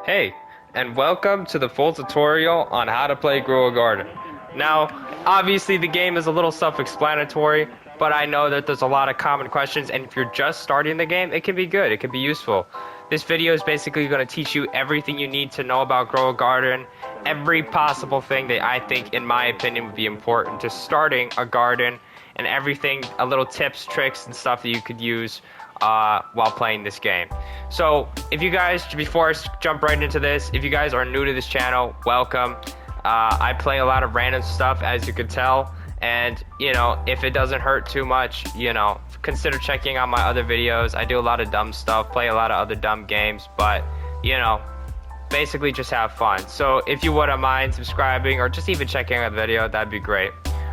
Hey, and welcome to the full tutorial on how to play Grow a Garden. Now, obviously the game is a little self-explanatory, but I know that there's a lot of common questions, and if you're just starting the game, it can be good, it can be useful. This video is basically going to teach you everything you need to know about Grow a Garden, every possible thing that I think, in my opinion, would be important to starting a garden, and everything, little tips, tricks, and stuff that you could use while playing this game. So if you guys, before I jump right into this, if you guys are new to this channel, welcome. I play a lot of random stuff, as you can tell, and you know, if it doesn't hurt too much, you know, consider checking out my other videos. I do a lot of dumb stuff, play a lot of other dumb games, but you know, basically just have fun. So if you wouldn't mind subscribing or just even checking out the video, that'd be great.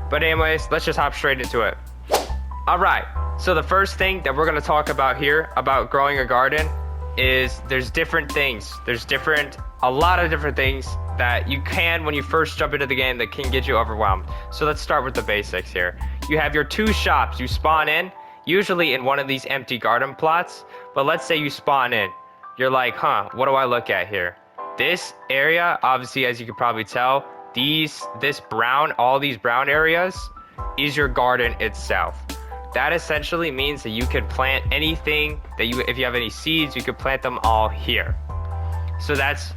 But anyways, let's just hop straight into it. Alright, so the first thing that we're going to talk about here about growing a garden is there's different things. There's a lot of different things that you can, when you first jump into the game, that can get you overwhelmed. So let's start with the basics here. You have your two shops. You spawn in, usually in one of these empty garden plots, but let's say you spawn in. You're like, what do I look at here? This area, obviously, as you can probably tell, all these brown areas is your garden itself. That essentially means that you can plant anything if you have any seeds, you can plant them all here. So that's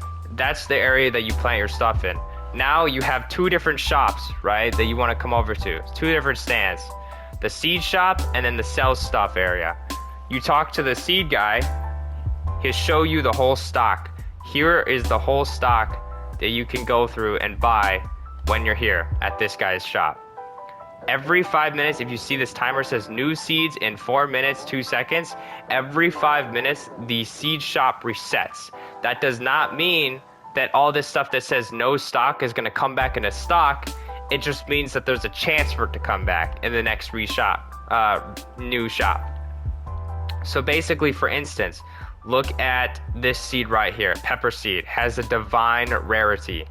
the area that you plant your stuff in. Now you have two different shops, right, that you want to come over to. Two different stands. The seed shop and then the sell stuff area. You talk to the seed guy, he'll show you the whole stock. Here is the whole stock that you can go through and buy when you're here at this guy's shop. Every 5 minutes, if you see this timer says new seeds in 4 minutes, 2 seconds, every 5 minutes, the seed shop resets. That does not mean that all this stuff that says no stock is going to come back into stock. It just means that there's a chance for it to come back in the next new shop. So basically, for instance, look at this seed right here. Pepper seed has a divine rarity.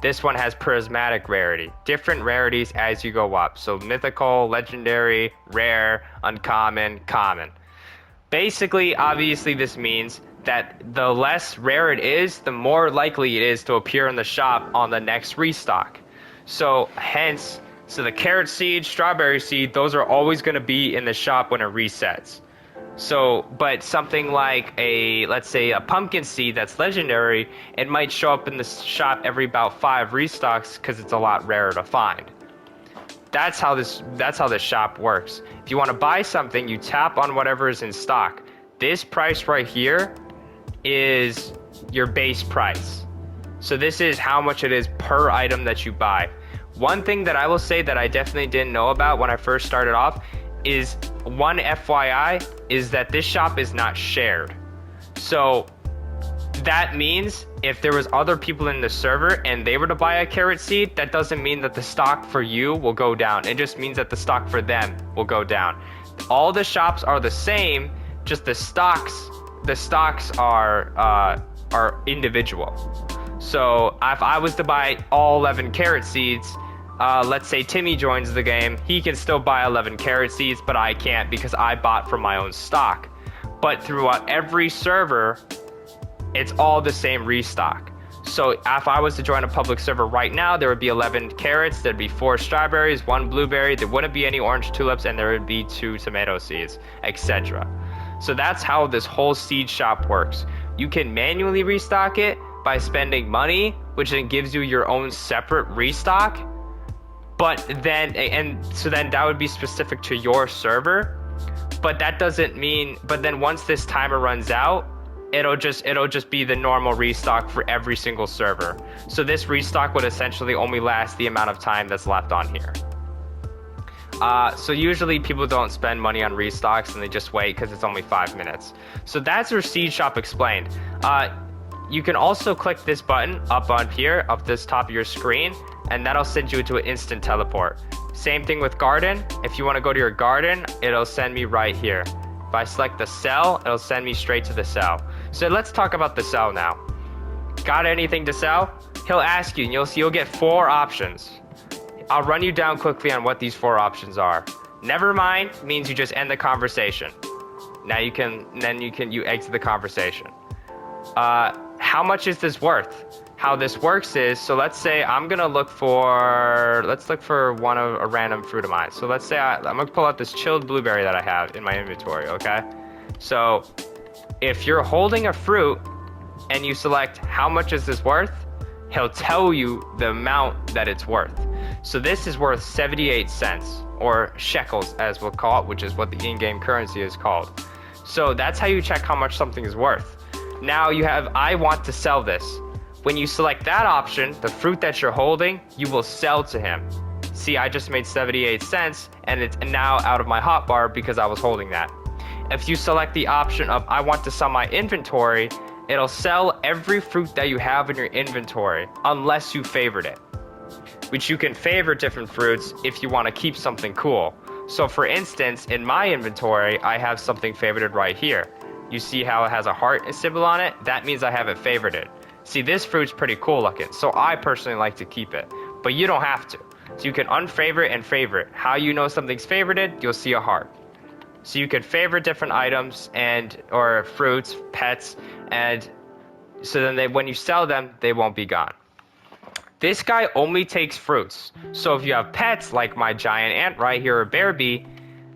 This one has prismatic rarity. Different rarities as you go up. So mythical, legendary, rare, uncommon, common. Basically, obviously, this means that the less rare it is, the more likely it is to appear in the shop on the next restock. So the carrot seed, strawberry seed, those are always going to be in the shop when it resets. So, but something like let's say a pumpkin seed that's legendary, it might show up in the shop every about 5 restocks because it's a lot rarer to find. That's how this shop works. If you want to buy something, you tap on whatever is in stock. This price right here is your base price. So this is how much it is per item that you buy. One thing that I will say that I definitely didn't know about when I first started off is, one FYI, is that this shop is not shared. So that means if there was other people in the server and they were to buy a carrot seed, that doesn't mean that the stock for you will go down. It just means that the stock for them will go down. All the shops are the same, just the stocks are individual. So if I was to buy all 11 carrot seeds, let's say Timmy joins the game, he can still buy 11 carrot seeds, but I can't because I bought from my own stock. But throughout every server, it's all the same restock. So if I was to join a public server right now, there would be 11 carrots, there'd be 4 strawberries, 1 blueberry, there wouldn't be any orange tulips, and there would be 2 tomato seeds, etc. So that's how this whole seed shop works. You can manually restock it by spending money, which then gives you your own separate restock. But then that would be specific to your server. But that doesn't mean, but then once this timer runs out, it'll just be the normal restock for every single server. So this restock would essentially only last the amount of time that's left on here. So usually people don't spend money on restocks and they just wait because it's only 5 minutes. So that's your seed shop explained. You can also click this button up on here, up this top of your screen, and that'll send you to an instant teleport. Same thing with garden. If you want to go to your garden, it'll send me right here. If I select the cell, it'll send me straight to the cell. So let's talk about the cell now. Got anything to sell? He'll ask you, and you'll get 4 options. I'll run you down quickly on what these 4 options are. Never mind means you just end the conversation. Now you exit the conversation. how much is this worth? How this works is, so let's say I'm gonna look for, let's look for a random fruit of mine. So let's say I'm gonna pull out this chilled blueberry that I have in my inventory, okay? So if you're holding a fruit and you select how much is this worth, he'll tell you the amount that it's worth. So this is worth 78 cents, or shekels as we'll call it, which is what the in-game currency is called. So that's how you check how much something is worth. Now you have, I want to sell this. When you select that option, the fruit that you're holding, you will sell to him. See, I just made 78 cents and it's now out of my hotbar because I was holding that. If you select the option of I want to sell my inventory, it'll sell every fruit that you have in your inventory unless you favored it. Which you can favorite different fruits if you want to keep something cool. So for instance, in my inventory, I have something favorited right here. You see how it has a heart symbol on it? That means I have it favorited. See, this fruit's pretty cool looking, so I personally like to keep it, but you don't have to. So you can unfavorite and favorite. How you know something's favorited? You'll see a heart. So you can favorite different items or fruits, pets, and so then when you sell them, they won't be gone. This guy only takes fruits. So if you have pets like my giant ant right here or bear bee,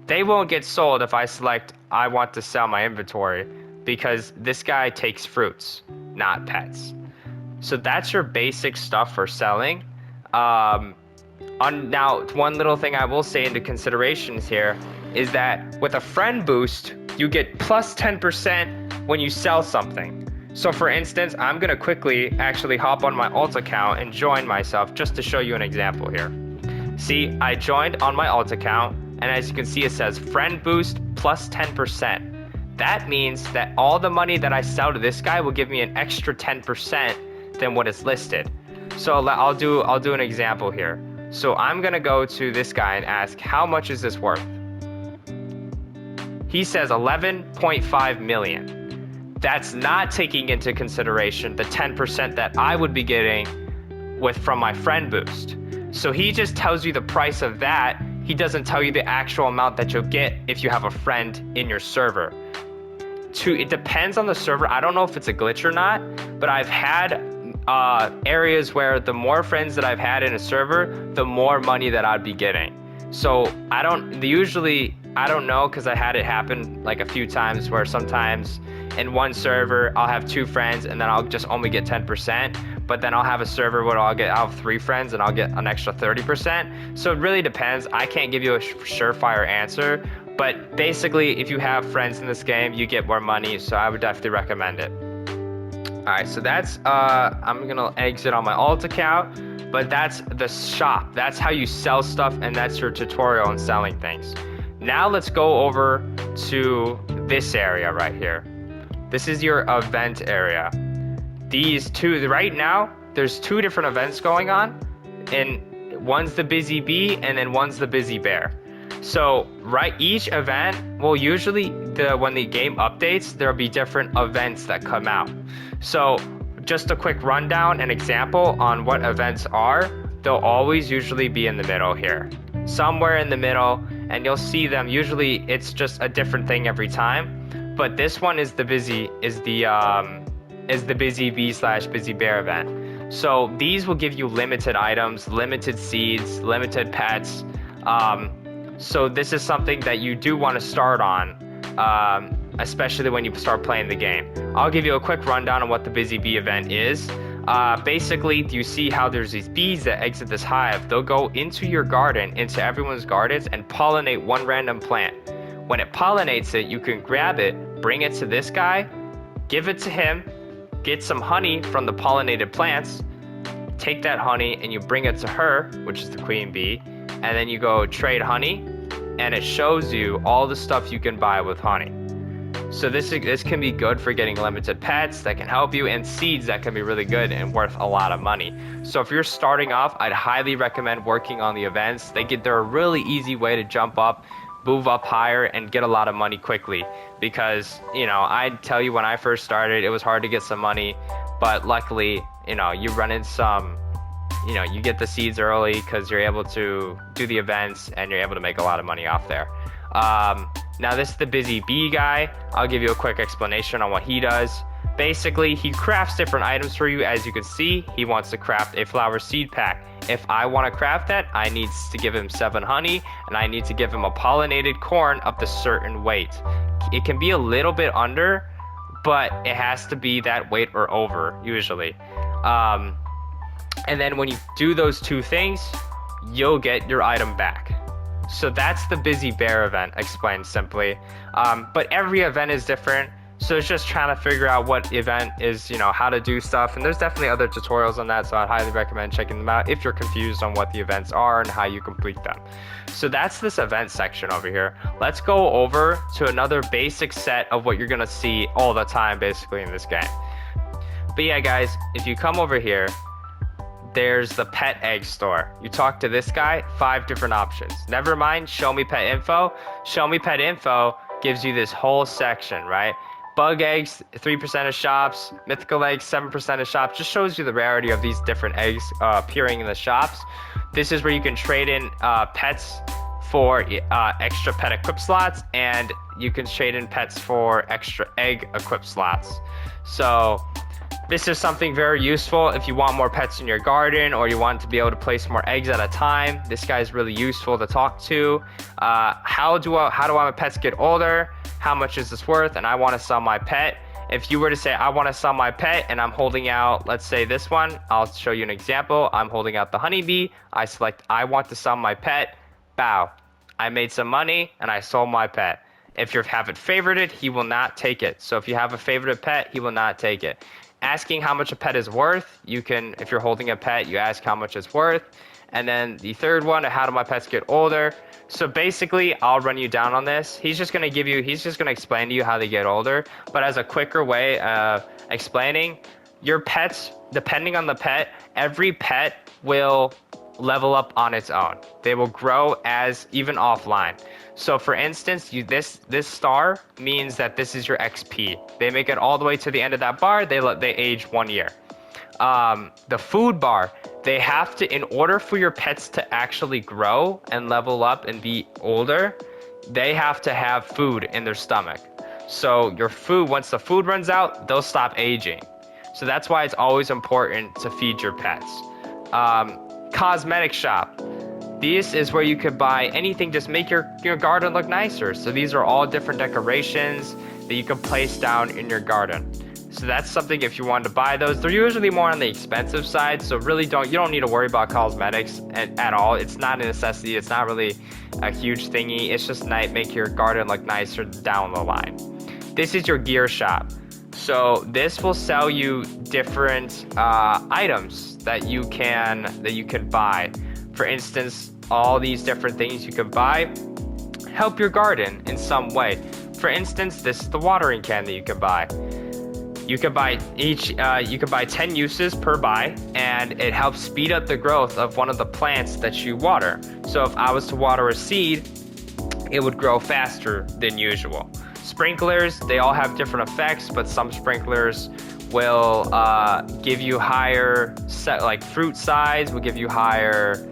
they won't get sold if I select I want to sell my inventory because this guy takes fruits, not pets. So that's your basic stuff for selling. Now, one little thing I will say into considerations here is that with a friend boost, you get plus 10% when you sell something. So for instance, I'm gonna quickly actually hop on my alt account and join myself just to show you an example here. See, I joined on my alt account, and as you can see, it says friend boost plus 10%. That means that all the money that I sell to this guy will give me an extra 10% than what is listed. So I'll do an example here. So I'm gonna go to this guy and ask, how much is this worth? He says 11.5 million. That's not taking into consideration the 10% that I would be getting from my friend boost. So he just tells you the price of that. He doesn't tell you the actual amount that you'll get if you have a friend in your server. It depends on the server. I don't know if it's a glitch or not, but I've had areas where the more friends that I've had in a server, the more money that I'd be getting. So I don't know, because I had it happen like a few times where sometimes in one server I'll have 2 friends and then I'll just only get 10%, but then I'll have a server where I'll have 3 friends and I'll get an extra 30%. So it really depends. I can't give you a surefire answer, but basically if you have friends in this game, you get more money, so I would definitely recommend it. Alright, so that's, I'm gonna exit on my alt account, but that's the shop. That's how you sell stuff, and that's your tutorial on selling things. Now let's go over to this area right here. This is your event area. These two, right now, there's 2 different events going on, and one's the busy bee, and then one's the busy bear. So each event, well, usually when the game updates, there'll be different events that come out. So just a quick rundown and example on what events are. They'll always usually be in the middle here, somewhere in the middle, and you'll see them. Usually it's just a different thing every time, but this one is the busy bee/busy bear event. So these will give you limited items, limited seeds, limited pets. So this is something that you do want to start on, especially when you start playing the game. I'll give you a quick rundown on what the busy bee event is. Basically, you see how there's these bees that exit this hive. They'll go into your garden, into everyone's gardens, and pollinate one random plant. When it pollinates it, you can grab it, bring it to this guy, give it to him, get some honey from the pollinated plants, take that honey and you bring it to her, which is the queen bee, and then you go trade honey, and it shows you all the stuff you can buy with honey. So this can be good for getting limited pets that can help you, and seeds that can be really good and worth a lot of money. So if you're starting off, I'd highly recommend working on the events. They're a really easy way to jump up, move up higher, and get a lot of money quickly. Because, I'd tell you when I first started, it was hard to get some money, but luckily, you run into some, you get the seeds early because you're able to do the events and you're able to make a lot of money off there. Now this is the busy bee guy. I'll give you a quick explanation on what he does. Basically, he crafts different items for you. As you can see, he wants to craft a flower seed pack. If I want to craft that, I need to give him 7 honey, and I need to give him a pollinated corn up to certain weight. It can be a little bit under, but it has to be that weight or over, usually. And then when you do those 2 things, you'll get your item back. So that's the Busy Bear event, explained simply. But every event is different. So it's just trying to figure out what event is, how to do stuff. And there's definitely other tutorials on that, so I'd highly recommend checking them out if you're confused on what the events are and how you complete them. So that's this event section over here. Let's go over to another basic set of what you're gonna see all the time, basically, in this game. But yeah, guys, if you come over here, there's the pet egg store. You talk to this guy, 5 different options. Never mind, show me pet info. Show me pet info gives you this whole section, right? Bug eggs, 3% of shops. Mythical eggs, 7% of shops. Just shows you the rarity of these different eggs appearing in the shops. This is where you can trade in pets for extra pet equip slots, and you can trade in pets for extra egg equip slots. So this is something very useful if you want more pets in your garden, or you want to be able to place more eggs at a time. This guy is really useful to talk to. How do my pets get older? How much is this worth? And I want to sell my pet. If you were to say, I want to sell my pet, and I'm holding out, let's say this one, I'll show you an example. I'm holding out the honeybee. I select, I want to sell my pet. Bow. I made some money, and I sold my pet. If you have it favorited, he will not take it. So if you have a favorite pet, he will not take it. Asking how much a pet is worth, you can, if you're holding a pet, you ask how much it's worth. And then the third one, how do my pets get older? So basically, I'll run you down on this. He's just gonna explain to you how they get older. But as a quicker way of explaining, your pets, depending on the pet, every pet will level up on its own. They will grow as even offline. So for instance, this star means that this is your XP. They make it all the way to the end of that bar, they age 1 year. The food bar, they have to, in order for your pets to actually grow and level up and be older, they have to have food in their stomach. So your food, once the food runs out, they'll stop aging. So that's why it's always important to feed your pets. Cosmetic shop. This is where you could buy anything, just make your garden look nicer. So these are all different decorations that you can place down in your garden. So that's something if you wanted to buy those. They're usually more on the expensive side, so really you don't need to worry about cosmetics at all. It's not a necessity. It's not really a huge thingy. It's just nice, make your garden look nicer down the line. This is your gear shop. So this will sell you different items that you can buy. For instance, all these different things you can buy help your garden in some way. For instance, this is the watering can that you can buy. You can buy 10 uses per buy, and it helps speed up the growth of one of the plants that you water. So if I was to water a seed, it would grow faster than usual. Sprinklers, they all have different effects, but some sprinklers will give you higher like fruit size, will give you higher,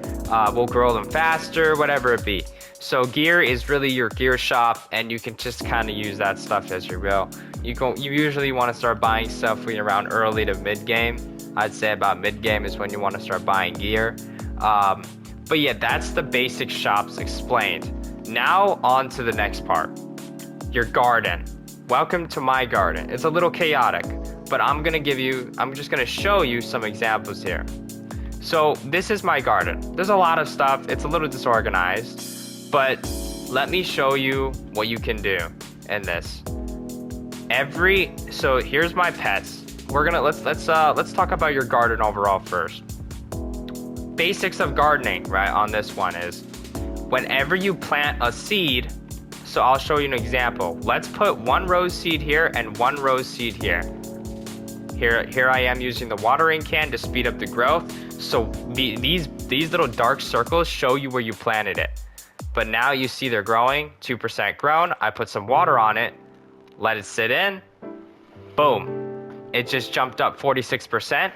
will grow them faster, whatever it be. So gear is really your gear shop, and you can just kind of use that stuff as you will. You usually want to start buying stuff when you're around early to mid game. I'd say about mid game is when you want to start buying gear. But yeah, that's the basic shops explained. Now on to the next part. Your garden. Welcome to my garden. It's a little chaotic, but I'm just gonna show you some examples here. So this is my garden. There's a lot of stuff. It's a little disorganized, but let me show you what you can do in this. So here's my pets. Let's talk about your garden overall first. Basics of gardening, right, on this one is whenever you plant a seed, so I'll show you an example. Let's put 1 rose seed here and 1 rose seed here. Here I am using the watering can to speed up the growth. So these little dark circles show you where you planted it. But now you see they're growing, 2% grown. I put some water on it, let it sit in, boom. It just jumped up 46%.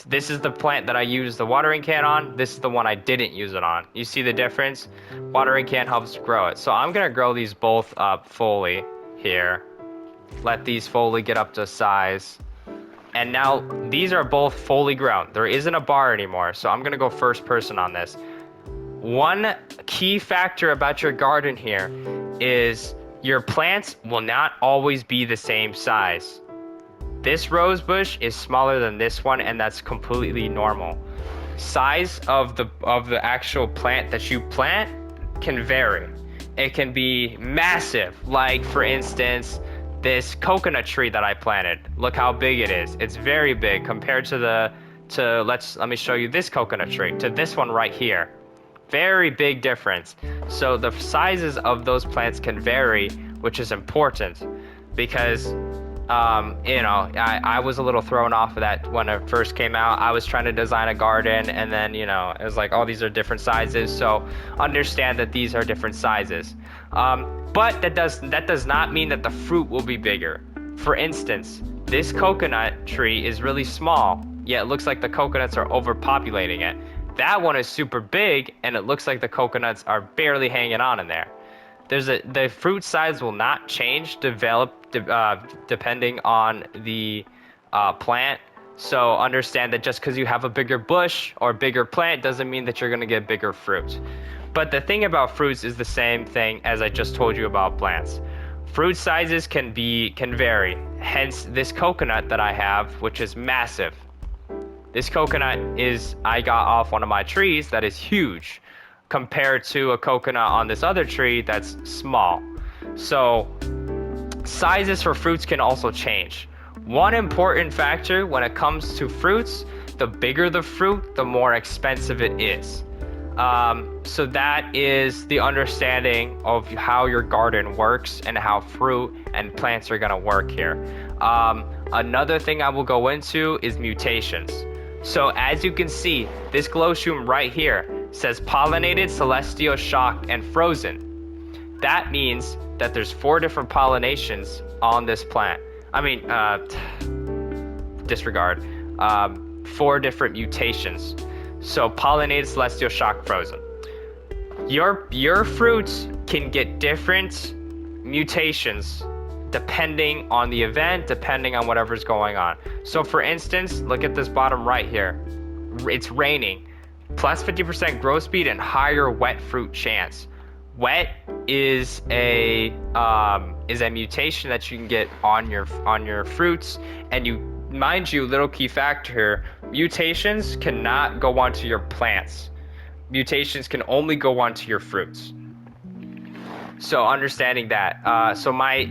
This is the plant that I used the watering can on. This is the one I didn't use it on. You see the difference? Watering can helps grow it. So I'm gonna grow these both up fully here. Let these fully get up to size. And now these are both fully grown. There isn't a bar anymore, so I'm gonna go first person on this. One key factor about your garden here is your plants will not always be the same size. This rose bush is smaller than this one, and that's completely normal. Size of the actual plant that you plant can vary. It can be massive, like for instance, this coconut tree that I planted. Look how big it is. It's very big compared to let me show you this coconut tree, to this one right here. Very big difference. So the sizes of those plants can vary, which is important because I was a little thrown off of that when it first came out. I was trying to design a garden, and then it was like, oh, these are different sizes, so understand that these are different sizes. But that does not mean that the fruit will be bigger. For instance, this coconut tree is really small, yet it looks like the coconuts are overpopulating it. That one is super big, and it looks like the coconuts are barely hanging on in there. The fruit size will not change, depending on the plant. So understand that just because you have a bigger bush or bigger plant doesn't mean that you're going to get bigger fruit. But the thing about fruits is the same thing as I just told you about plants. Fruit sizes can vary. Hence this coconut that I have, which is massive. This coconut I got off one of my trees that is huge compared to a coconut on this other tree that's small. So sizes for fruits can also change. One important factor when it comes to fruits, the bigger the fruit, the more expensive it is. So that is the understanding of how your garden works and how fruit and plants are gonna work here. Another thing I will go into is mutations. So as you can see, this glowworm right here says pollinated, celestial, shocked, and frozen. That means that there's 4 different pollinations on this plant. Disregard. 4 different mutations. So pollinated, celestial, shocked, frozen. Your fruits can get different mutations depending on the event, depending on whatever's going on. So for instance, look at this bottom right here. It's raining. Plus 50% growth speed and higher wet fruit chance. Wet is a mutation that you can get on your fruits, and mind you, little key factor here, mutations cannot go onto your plants. Mutations can only go onto your fruits. So understanding that,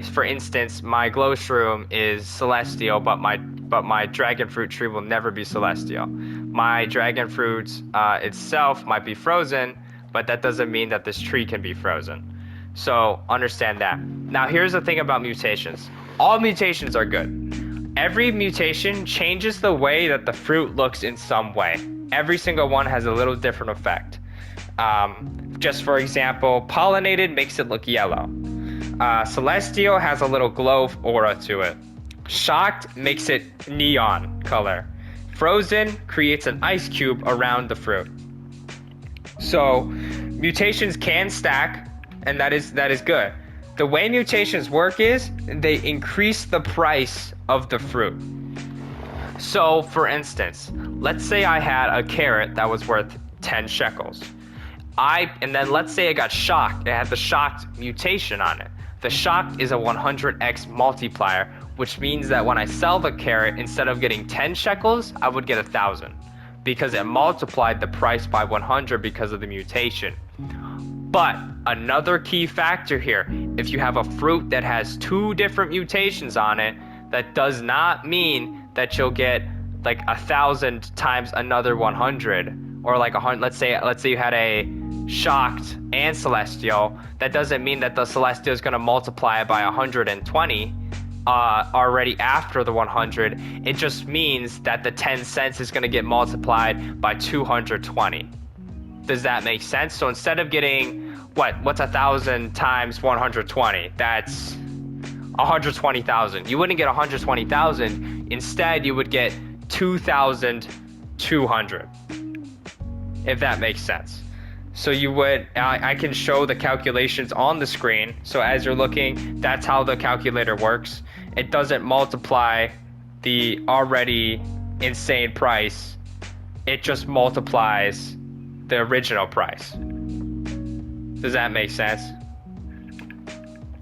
for instance, my glow shroom is celestial, but my dragon fruit tree will never be celestial. My dragon fruit itself might be frozen, but that doesn't mean that this tree can be frozen. So understand that. Now here's the thing about mutations. All mutations are good. Every mutation changes the way that the fruit looks in some way. Every single one has a little different effect. Just for example, pollinated makes it look yellow. Celestial has a little glow aura to it. Shocked makes it neon color. Frozen creates an ice cube around the fruit. So mutations can stack, and that is good. The way mutations work is they increase the price of the fruit. So for instance, let's say I had a carrot that was worth 10 shekels. And then let's say it got shocked. It had the shocked mutation on it. The shocked is a 100x multiplier, which means that when I sell the carrot, instead of getting 10 shekels, I would get 1,000 because it multiplied the price by 100 because of the mutation. But another key factor here, if you have a fruit that has 2 different mutations on it, that does not mean that you'll get like 1,000 times another 100, or like 100. Let's say you had a shocked and celestial. That doesn't mean that the celestial is going to multiply it by 120 already after the 100. It just means that the 10 cents is going to get multiplied by 220. Does that make sense? So instead of getting what's 1,000 times 120? That's 120,000. You wouldn't get 120,000. Instead, you would get 2,200. If that makes sense. So you would, I can show the calculations on the screen. So as you're looking, that's how the calculator works. it doesn't multiply the already insane price. It just multiplies the original price. Does that make sense?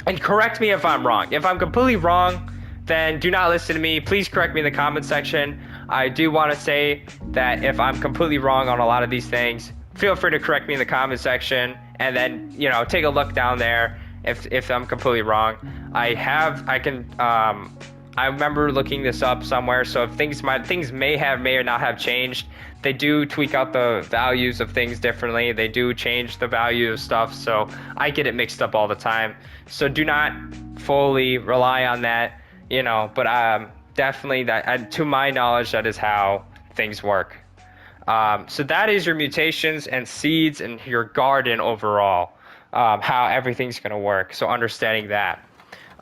And correct me if I'm wrong. If I'm completely wrong, then do not listen to me. Please correct me in the comment section. I do want to say that if I'm completely wrong on a lot of these things, feel free to correct me in the comment section, and then, you know, take a look down there if I'm completely wrong. I remember looking this up somewhere, so if things may or not have changed. They do tweak out the values of things differently. They do change the value of stuff, so I get it mixed up all the time. So do not fully rely on that, you know, but definitely that, to my knowledge, that is how things work. So that is your mutations and seeds and your garden overall, how everything's going to work. So understanding that.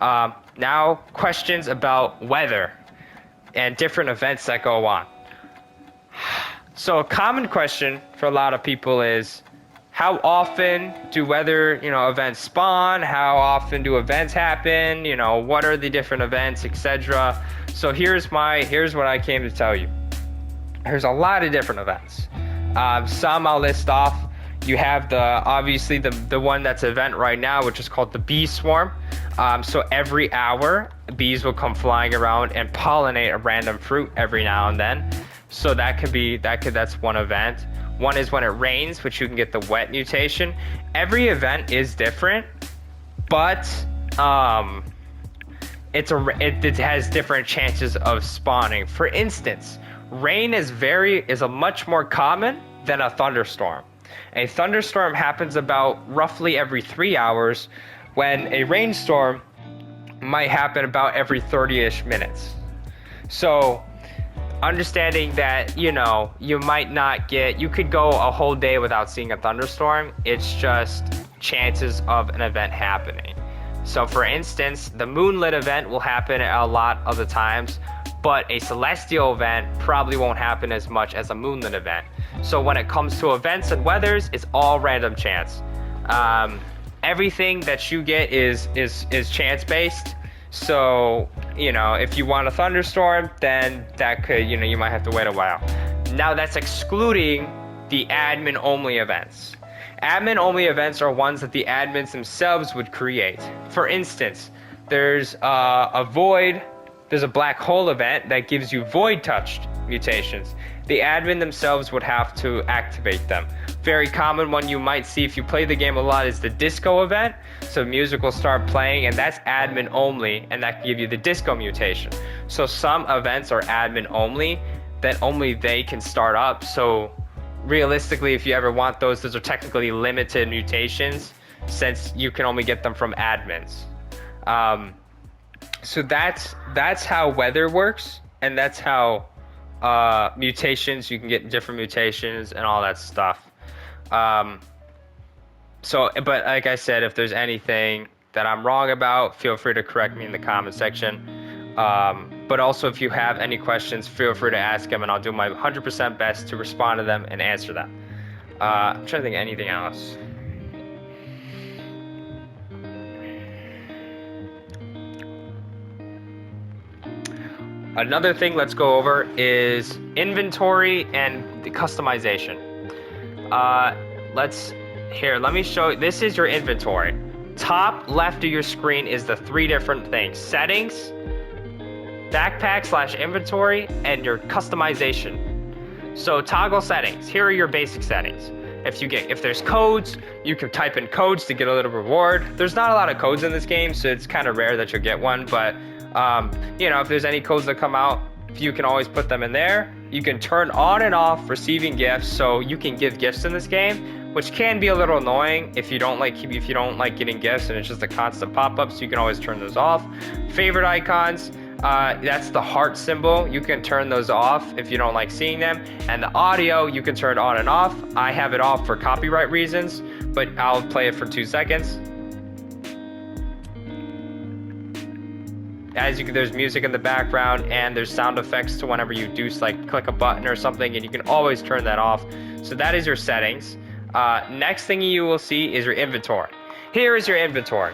Now, questions about weather and different events that go on. So a common question for a lot of people is, how often do weather, events spawn? How often do events happen? What are the different events, etc. So here's what I came to tell you. There's a lot of different events. Some I'll list off. You have obviously the one that's event right now, which is called the bee swarm. So every hour, bees will come flying around and pollinate a random fruit every now and then. So that's one event. One is when it rains, which you can get the wet mutation. Every event is different, but it has different chances of spawning. For instance, rain is a much more common than a thunderstorm. A thunderstorm happens about roughly every 3 hours, when a rainstorm might happen about every 30-ish minutes. So understanding that, you could go a whole day without seeing a thunderstorm. It's just chances of an event happening. So for instance, the moonlit event will happen a lot of the times, but a celestial event probably won't happen as much as a moonlit event. So when it comes to events and weathers, it's all random chance. Everything that you get is chance based. So, if you want a thunderstorm, then that could, you might have to wait a while. Now that's excluding the admin only events. Admin only events are ones that the admins themselves would create. For instance, there's there's a black hole event that gives you void touched mutations. The admin themselves would have to activate them. Very common one you might see if you play the game a lot is the disco event. So music will start playing, and that's admin only, and that can give you the disco mutation. So some events are admin only, that only they can start up. So realistically, if you ever want those are technically limited mutations, since you can only get them from admins. So that's how weather works, and that's how mutations, you can get different mutations and all that stuff. But like I said, if there's anything that I'm wrong about, feel free to correct me in the comment section. But also, if you have any questions, feel free to ask them, and I'll do my 100% best to respond to them and answer them. I'm trying to think of anything else. Another thing let's go over is inventory and the customization. Let me show you. This is your inventory. Top left of your screen is the 3 different things: settings, backpack/inventory, and your customization. So toggle settings. Here are your basic settings. If there's codes, you can type in codes to get a little reward. There's not a lot of codes in this game, so it's kind of rare that you'll get one, but if there's any codes that come out, you can always put them in there. You can turn on and off receiving gifts, so you can give gifts in this game, which can be a little annoying if you don't like getting gifts and it's just a constant pop-up, so you can always turn those off. Favorite icons, that's the heart symbol. You can turn those off if you don't like seeing them. And the audio, you can turn on and off. I have it off for copyright reasons, but I'll play it for 2 seconds. There's music in the background, and there's sound effects to whenever you do click a button or something, and you can always turn that off. So that is your settings. Next thing you will see is your inventory. Here is your inventory.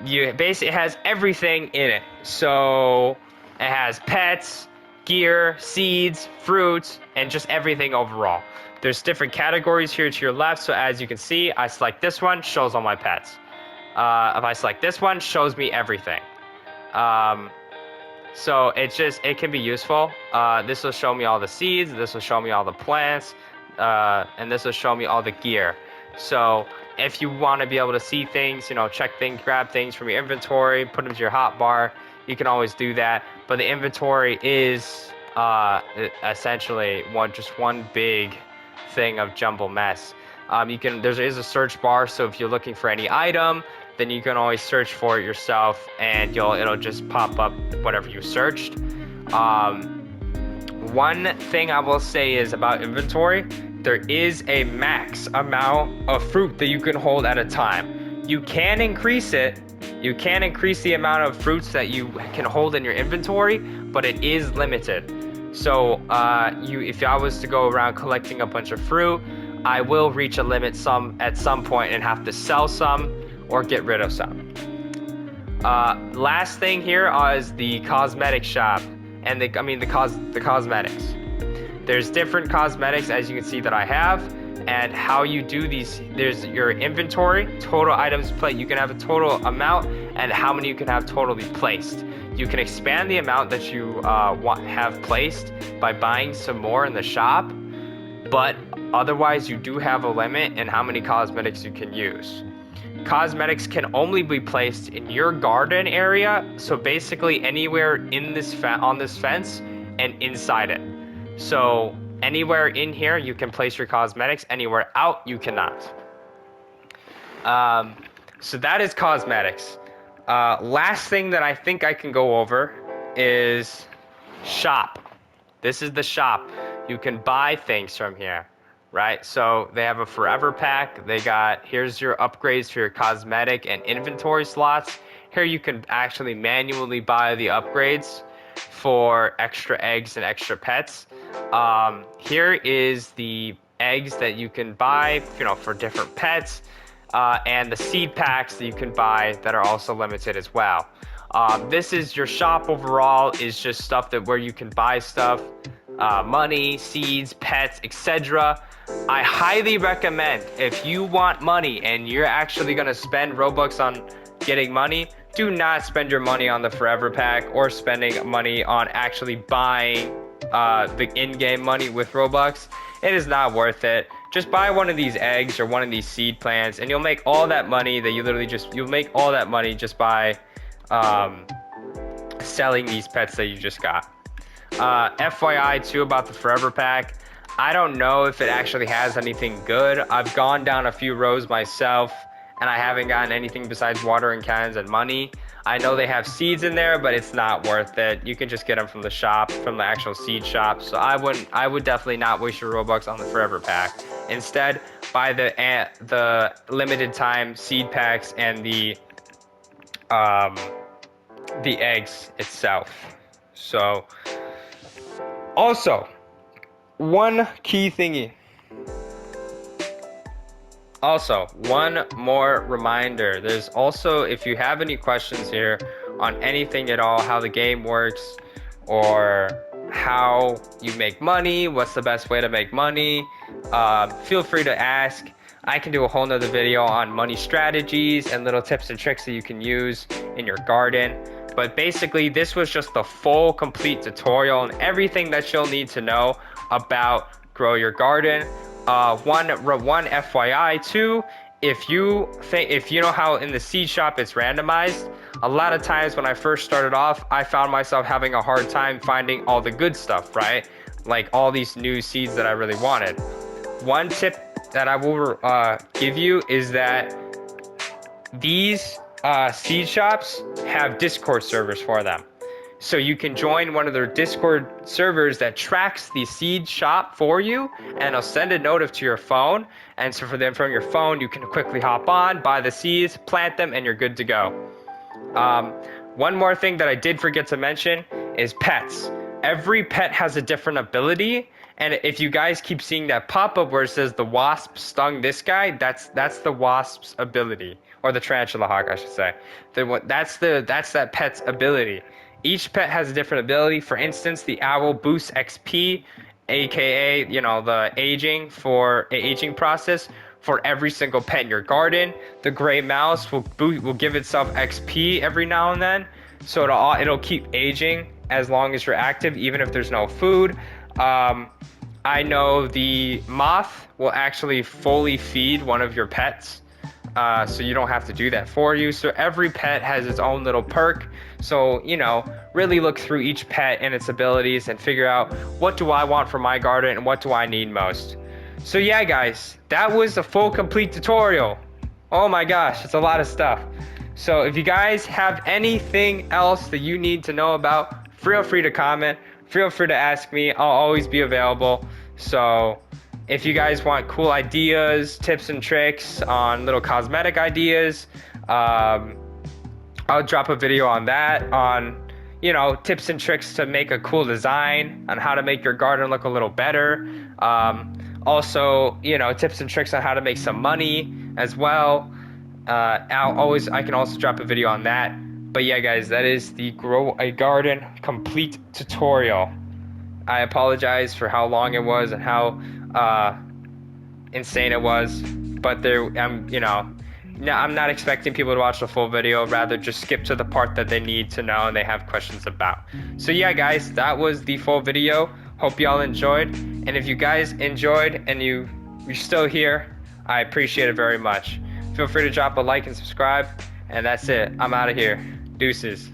you basically it has everything in it. So it has pets, gear, seeds, fruits, and just everything overall. There's different categories here to your left. So as you can see, I select this one, shows all my pets. If I select this one, shows me everything. Um, so it can be useful. This will show me all the seeds. This will show me all the plants, and this will show me all the gear. So if you want to be able to see things, check things, grab things from your inventory, put them to your hotbar, you can always do that. But the inventory is essentially just one big thing of jumble mess. There is a search bar, so if you're looking for any item, then you can always search for it yourself, and it'll just pop up whatever you searched. One thing I will say is about inventory, there is a max amount of fruit that you can hold at a time. You can increase it. You can increase the amount of fruits that you can hold in your inventory, but it is limited. So if I was to go around collecting a bunch of fruit, I will reach a limit at some point and have to sell some or get rid of some. Last thing here is the cosmetic shop, and the cosmetics. There's different cosmetics, as you can see, that I have, and how you do these. There's your inventory, total items placed. You can have a total amount and how many you can have totally placed. You can expand the amount that you have placed by buying some more in the shop, but otherwise you do have a limit in how many cosmetics you can use. Cosmetics can only be placed in your garden area, so basically anywhere in on this fence and inside it. So anywhere in here you can place your cosmetics, anywhere out you cannot. So that is cosmetics. Last thing that I think I can go over is shop. This is the shop. You can buy things from here, right? So they have a forever pack. Here's your upgrades for your cosmetic and inventory slots. Here you can actually manually buy the upgrades for extra eggs and extra pets. Here is the eggs that you can buy, for different pets, and the seed packs that you can buy that are also limited as well. This is your shop overall, is just stuff where you can buy stuff, money, seeds, pets, etc. I highly recommend, if you want money and you're actually going to spend Robux on getting money, do not spend your money on the forever pack or spending money on actually buying the in-game money with Robux. It is not worth it. Just buy one of these eggs or one of these seed plants, and you'll make all that money you'll make all that money just by selling these pets that you just got. FYI too about the forever pack, I don't know if it actually has anything good. I've gone down a few rows myself and I haven't gotten anything besides watering cans and money. I know they have seeds in there, but it's not worth it. You can just get them from the shop, from the actual seed shop. So I would definitely not waste your Robux on the forever pack. Instead, buy the limited time seed packs and the eggs itself. So also, one key thingy. Also, one more reminder. There's also, if you have any questions here on anything at all, how the game works, or how you make money, what's the best way to make money, feel free to ask. I can do a whole nother video on money strategies and little tips and tricks that you can use in your garden. But basically, this was just the full, complete tutorial and everything that you'll need to know about Grow Your Garden. One FYI too, if you know how in the seed shop it's randomized, a lot of times when I first started off, I found myself having a hard time finding all the good stuff, right? Like all these new seeds that I really wanted. One tip that I will give you is that these seed shops have Discord servers for them. So you can join one of their Discord servers that tracks the seed shop for you, and it'll send a notif to your phone. And so from your phone, you can quickly hop on, buy the seeds, plant them, and you're good to go. One more thing that I did forget to mention is pets. Every pet has a different ability, And if you guys keep seeing that pop-up where it says the wasp stung this guy, that's the wasp's ability, or the tarantula hawk, I should say. That's that pet's ability. Each pet has a different ability. For instance, the owl boosts XP, aka the aging process for every single pet in your garden. The gray mouse will give itself XP every now and then, so it'll keep aging as long as you're active, even if there's no food. I know the moth will actually fully feed one of your pets, so you don't have to do that for you. So every pet has its own little perk. So, really look through each pet and its abilities and figure out, what do I want for my garden and what do I need most. So yeah, guys, that was a full complete tutorial. Oh my gosh, it's a lot of stuff. So if you guys have anything else that you need to know about, feel free to comment. Feel free to ask me. I'll always be available. So if you guys want cool ideas, tips and tricks on little cosmetic ideas, I'll drop a video on that, on tips and tricks to make a cool design, on how to make your garden look a little better. Also, tips and tricks on how to make some money as well. I can also drop a video on that. But yeah, guys, that is the Grow a Garden complete tutorial. I apologize for how long it was and how insane it was, but I'm not expecting people to watch the full video. Rather, just skip to the part that they need to know and they have questions about. So yeah, guys, that was the full video. Hope y'all enjoyed, and if you guys enjoyed and you're still here, I appreciate it very much. Feel free to drop a like and subscribe, and that's it. I'm out of here. Deuces.